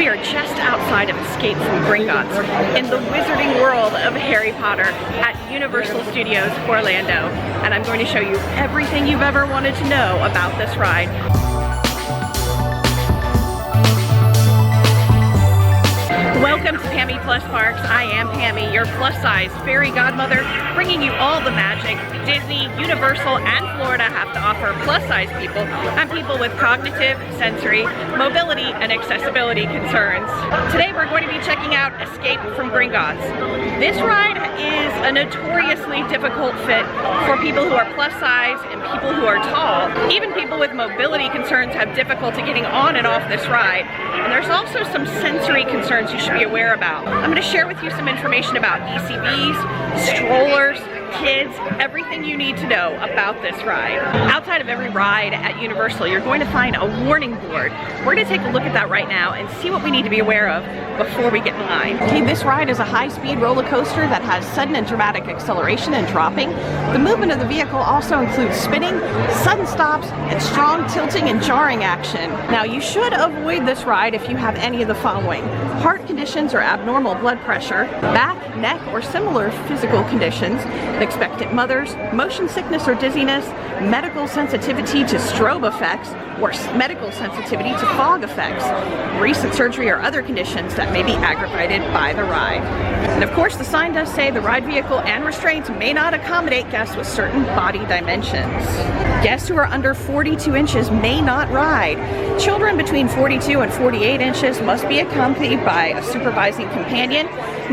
We are just outside of Escape from Gringotts in the wizarding world of Harry Potter at Universal Studios Orlando. And I'm going to show you everything you've ever wanted to know about this ride. Welcome to Pammie Plus Parks. I am Pammie, your plus-size fairy godmother, bringing you all the magic Disney, Universal, and Florida have to offer plus-size people and people with cognitive, sensory, mobility, and accessibility concerns. Today we're going to be checking out Escape from Gringotts. This ride is a notoriously difficult fit for people who are plus-size and people who are tall. Even people with mobility concerns have difficulty getting on and off this ride. And there's also some sensory concerns you should be aware about. I'm going to share with you some information about ECVs, strollers, kids, everything you need to know about this ride. Outside of every ride at Universal, you're going to find a warning board. We're going to take a look at that right now and see what we need to be aware of before we get in line. Okay, this ride is a high-speed roller coaster that has sudden and dramatic acceleration and dropping. The movement of the vehicle also includes spinning, sudden stops, and strong tilting and jarring action. Now, you should avoid this ride if you have any of the following: heart conditions or abnormal blood pressure, back, neck, or similar physical conditions, expectant mothers, motion sickness or dizziness, medical sensitivity to strobe effects, or medical sensitivity to fog effects, recent surgery or other conditions that may be aggravated by the ride. And of course, the sign does say the ride vehicle and restraints may not accommodate guests with certain body dimensions. Guests who are under 42 inches may not ride. Children between 42 and 48 inches must be accompanied by a supervising companion.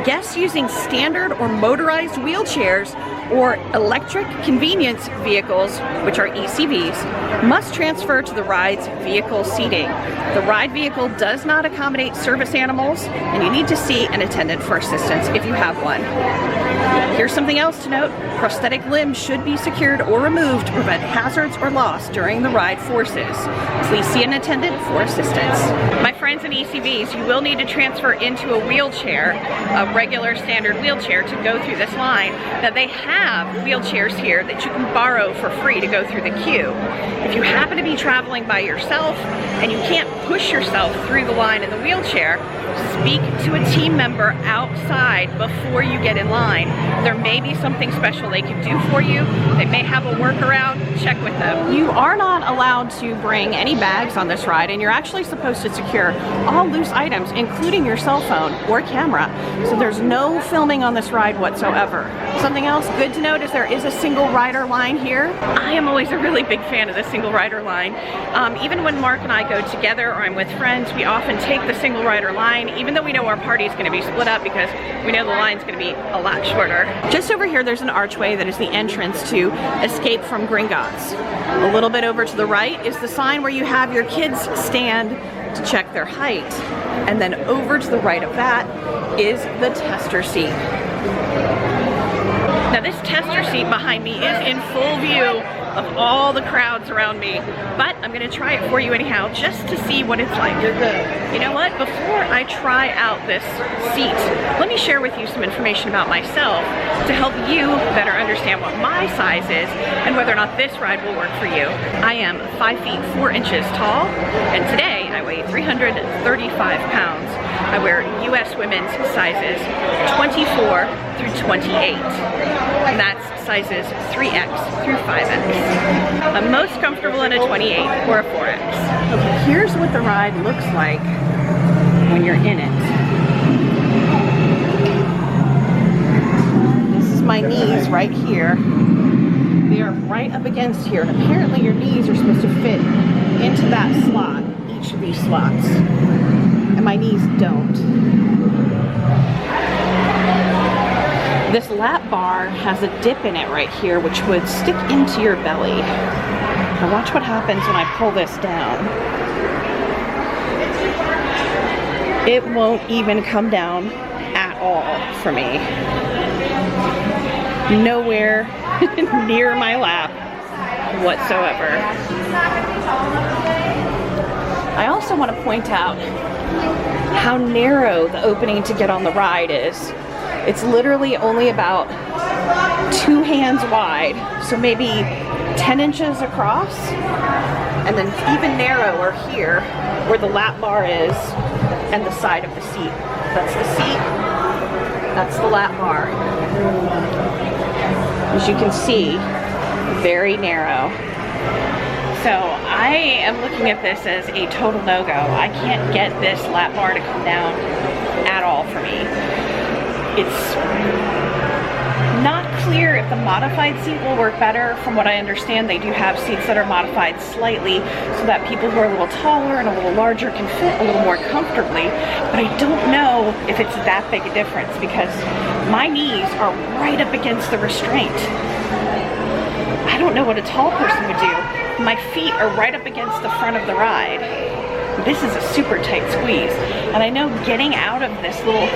Guests using standard or motorized wheelchairs or electric convenience vehicles, which are ECVs, must transfer to the ride's vehicle seating. The ride vehicle does not accommodate service animals, and you need to see an attendant for assistance if you have one. Here's something else to note: prosthetic limbs should be secured or removed to prevent hazards or loss during the ride forces. Please see an attendant for assistance. My friends in ECVs, you will need to transfer into a wheelchair, a regular standard wheelchair, to go through this line. Now, they have wheelchairs here that you can borrow for free to go through the queue. If you happen to be traveling by yourself and you can't push yourself through the line in the wheelchair, speak to a team member outside before you get in line. There may be something special they can do for you. They may have a workaround. Check with them. You are not allowed to bring any bags on this ride, and you're actually supposed to secure all loose items, including your cell phone or camera. So there's no filming on this ride whatsoever. Something else good to note is there is a single rider line here. I am always a really big fan of the single rider line. Even when Mark and I go together or I'm with friends, we often take the single rider line, even though we know our party is going to be split up because we know the line's going to be a lot shorter. Just over here, there's an archway that is the entrance to Escape from Gringotts. A little bit over to the right is the sign where you have your kids stand to check their height. And then over to the right of that is the tester seat. Now, this tester seat behind me is in full view of all the crowds around me, but I'm gonna try it for you anyhow, just to see what it's like. You know what? Before I try out this seat, let me share with you some information about myself to help you better understand what my size is and whether or not this ride will work for you. I am 5 feet 4 inches tall, and today I weigh 335 pounds. I wear US women's sizes 24 through 28, and that's sizes 3X through 5X. I'm most comfortable in a 28 or a 4X. Okay, here's what the ride looks like when you're in it. This is my knees right here. They are right up against here, and apparently your knees are supposed to fit into that slot, each of these slots, and my knees don't. This lap bar has a dip in it right here, which would stick into your belly. Now watch what happens when I pull this down. It won't even come down at all for me. Nowhere near my lap whatsoever. I also want to point out how narrow the opening to get on the ride is. It's literally only about 2 hands wide, so maybe 10 inches across, and then even narrower here where the lap bar is, and the side of the seat. That's the seat, that's the lap bar. As you can see, very narrow. So I am looking at this as a total no-go. I can't get this lap bar to come down at all for me. It's not clear if the modified seat will work better. From what I understand, they do have seats that are modified slightly so that people who are a little taller and a little larger can fit a little more comfortably. But I don't know if it's that big a difference because my knees are right up against the restraint. I don't know what a tall person would do. My feet are right up against the front of the ride. This is a super tight squeeze. And I know getting out of this little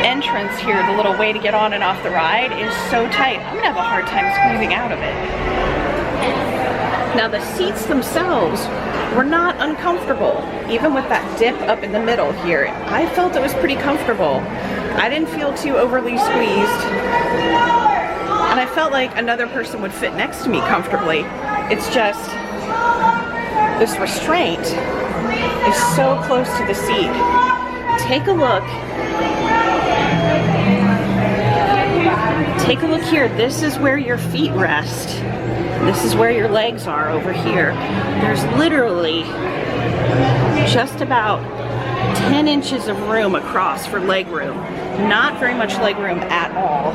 entrance here, the little way to get on and off the ride, is so tight. I'm gonna have a hard time squeezing out of it. Now the seats themselves were not uncomfortable. Even with that dip up in the middle here, I felt it was pretty comfortable. I didn't feel too overly squeezed. And I felt like another person would fit next to me comfortably. It's just, this restraint is so close to the seat. Take a look. Take a look here. This is where your feet rest. This is where your legs are over here. There's literally just about 10 inches of room across for leg room. Not very much leg room at all.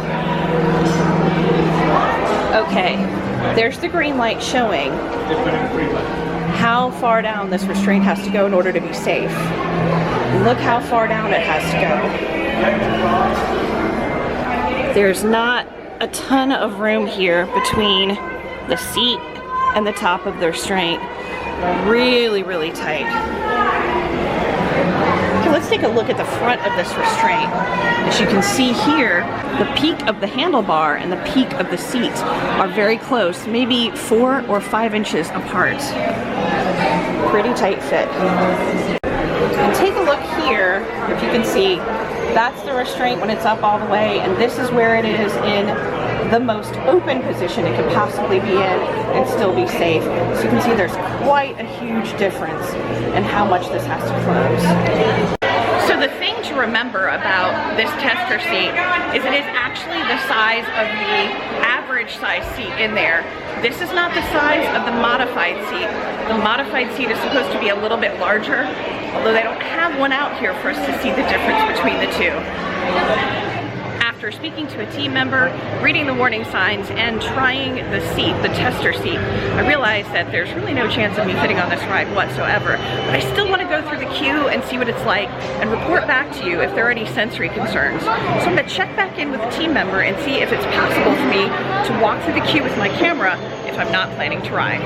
Okay, there's the green light showing how far down this restraint has to go in order to be safe. Look how far down it has to go. There's not a ton of room here between the seat and the top of the restraint. Really, really tight. Okay, let's take a look at the front of this restraint. As you can see here, the peak of the handlebar and the peak of the seat are very close, maybe 4 or 5 inches apart. Pretty tight fit. And take a look here, if you can see, that's the restraint when it's up all the way, and this is where it is in the most open position it could possibly be in and still be safe. So you can see there's quite a huge difference in how much this has to close. So the thing to remember about this tester seat is it is actually the size of the average size seat in there. This is not the size of the modified seat. The modified seat is supposed to be a little bit larger, although they don't have one out here for us to see the difference between the two. After speaking to a team member, reading the warning signs, and trying the seat, the tester seat, I realized that there's really no chance of me fitting on this ride whatsoever. But I still want to go through the queue and see what it's like and report back to you if there are any sensory concerns. So I'm going to check back in with the team member and see if it's possible for me to walk through the queue with my camera if I'm not planning to ride.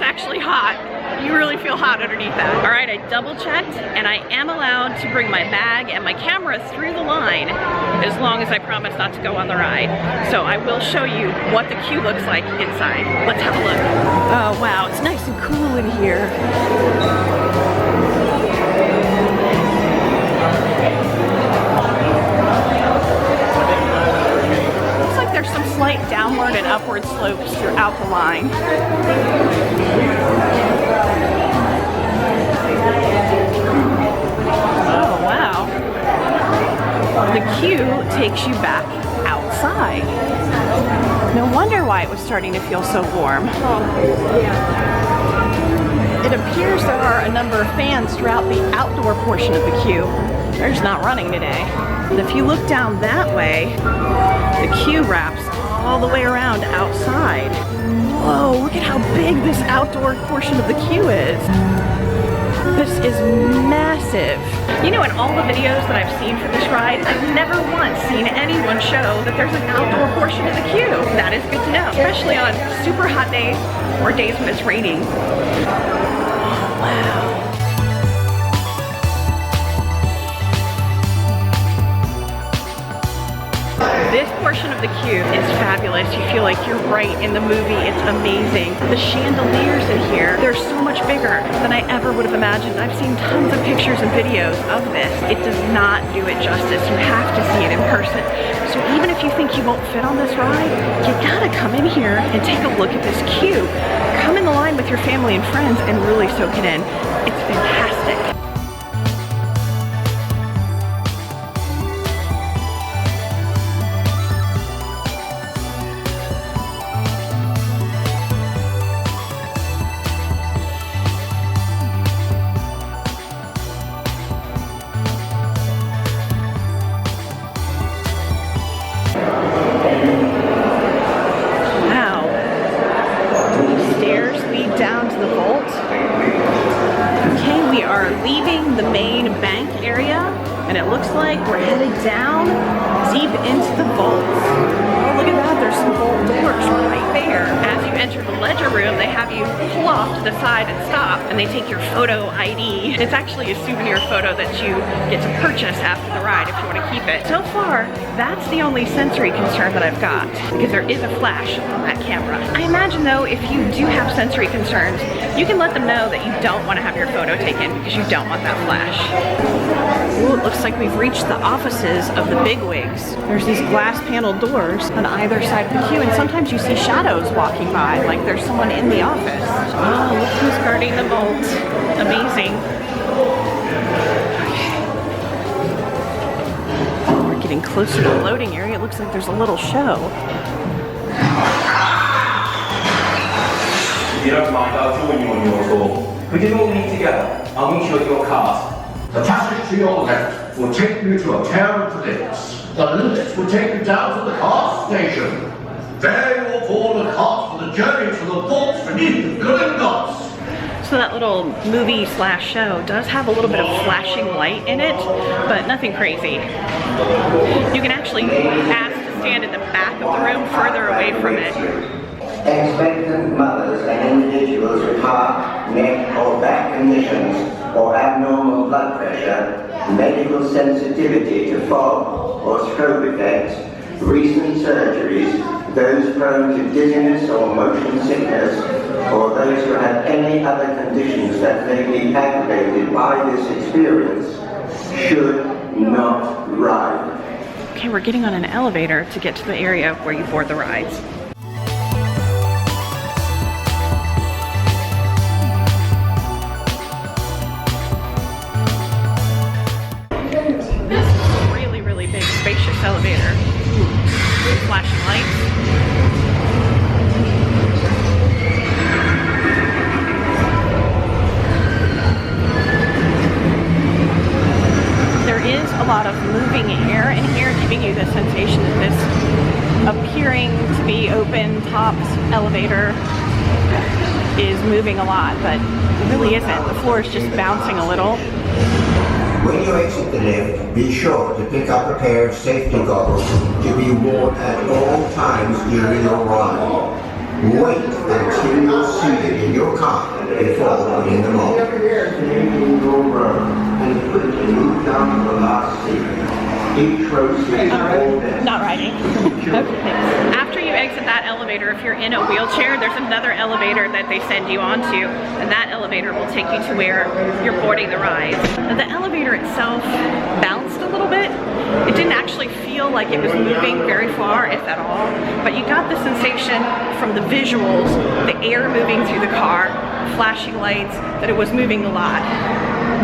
Actually hot. You really feel hot underneath that. All right, I double checked and I am allowed to bring my bag and my camera through the line as long as I promise not to go on the ride. So I will show you what the queue looks like inside. Let's have a look. Oh wow, it's nice and cool in here. There's some slight downward and upward slopes throughout the line. Oh, wow. The queue takes you back outside. No wonder why it was starting to feel so warm. It appears there are a number of fans throughout the outdoor portion of the queue. They're just not running today. And if you look down that way, the queue wraps all the way around outside. Whoa, look at how big this outdoor portion of the queue is. This is massive. You know, in all the videos that I've seen for this ride, I've never once seen anyone show that there's an outdoor portion of the queue. That is good to know, especially on super hot days or days when it's raining. Oh, wow. This portion of the queue is fabulous. You feel like you're right in the movie. It's amazing. The chandeliers in here, they're so much bigger than I ever would have imagined. I've seen tons of pictures and videos of this. It does not do it justice. You have to see it in person. So even if you think you won't fit on this ride, you gotta come in here and take a look at this queue. Come in the line with your family and friends and really soak it in. It's fantastic. Down to the vault. Okay, we are leaving the main bank area, and it looks like we're headed down deep into the vaults. Oh, look at that, there's some vault doors right there. As you enter the ledger room, they have you pull off to the side and stop, and they take your photo ID. It's actually a souvenir photo that you get to purchase after the ride if you want to keep it. So far, that's the only sensory concern that I've got, because there is a flash on that camera. I imagine though, if you do have sensory concerns, you can let them know that you don't want to have your photo taken because you don't want that flash. Ooh, it looks like we've reached the offices of the bigwigs. There's these glass panel doors on either side of the queue, and sometimes you see shadows walking by, like there's someone in the office. Oh, look who's guarding the vault. Amazing. We're getting closer to the loading area. It looks like there's a little show. If you don't mind, I'll join you on your tour. We can all meet together. I'll meet you at your cart. The passage to your left will take you to a pair of lifts. The lift will take you down to the cart station. There you will board a cart for the journey to the vaults beneath Gringotts. So that little movie slash show does have a little bit of flashing light in it, but nothing crazy. You can actually ask to stand in the back of the room further away from it. Expectant mothers and individuals with heart, neck or back conditions or abnormal blood pressure, medical sensitivity to fog or stroke effects, recent surgeries, those prone to dizziness or motion sickness, or those who have any other conditions that may be aggravated by this experience should not ride. Okay, we're getting on an elevator to get to the area where you board the rides. This is a really, really big, spacious elevator. Flashing lights. There is a lot of moving air in here, giving you the sensation that this appearing to be open topped elevator is moving a lot, but it really isn't. The floor is just bouncing a little. When you exit the lift, be sure to pick up a pair of safety goggles to be worn at all times during your ride. Wait until you're seated in your car before putting them on. In your row and quickly move down to the last seat. Each row seat Not riding. Okay. After you exit that elevator, if you're in a wheelchair, there's another elevator that they send you onto, and that elevator will take you to where you're boarding the ride. Now, the elevator itself bounced a little bit. It didn't actually feel like it was moving very far, if at all, but you got the sensation from the visuals, the air moving through the car, flashing lights, that it was moving a lot.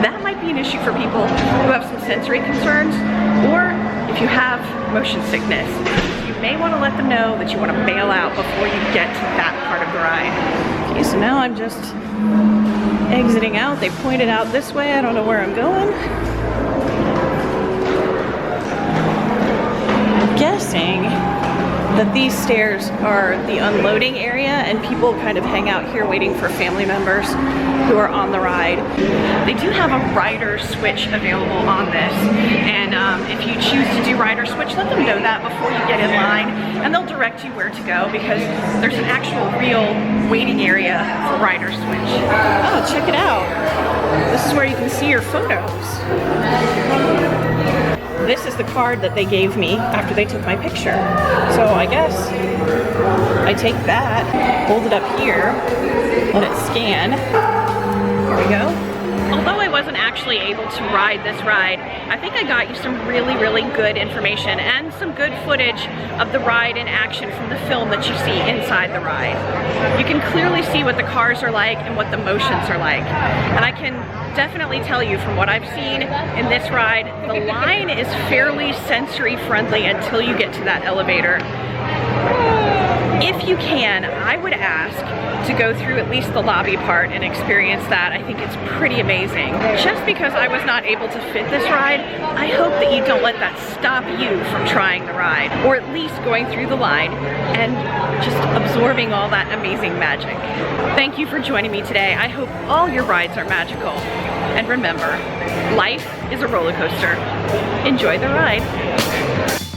That might be an issue for people who have some sensory concerns, or if you have motion sickness. You may want to let them know that you want to bail out before you get to that part of the ride. Okay, so now I'm just exiting out. They pointed out this way. I don't know where I'm going. I'm guessing that these stairs are the unloading area, and people kind of hang out here waiting for family members who are on the ride. They do have a rider switch available on this, and if you choose to do rider switch, let them know that before you get in line, and they'll direct you where to go, because there's an actual real waiting area for rider switch. Oh, check it out. This is where you can see your photos. this is the card that they gave me after they took my picture. So I guess I take that, hold it up here, let it scan. Here we go. Although I wasn't actually able to ride this ride, I think I got you some really, really good information and some good footage of the ride in action from the film that you see inside the ride. You can clearly see what the cars are like and what the motions are like. And I can definitely tell you from what I've seen in this ride, the line is fairly sensory friendly until you get to that elevator. If you can, I would ask to go through at least the lobby part and experience that. I think it's pretty amazing. Just because I was not able to fit this ride, I hope that you don't let that stop you from trying the ride, or at least going through the line and just absorbing all that amazing magic. Thank you for joining me today. I hope all your rides are magical. And remember, life is a roller coaster. Enjoy the ride.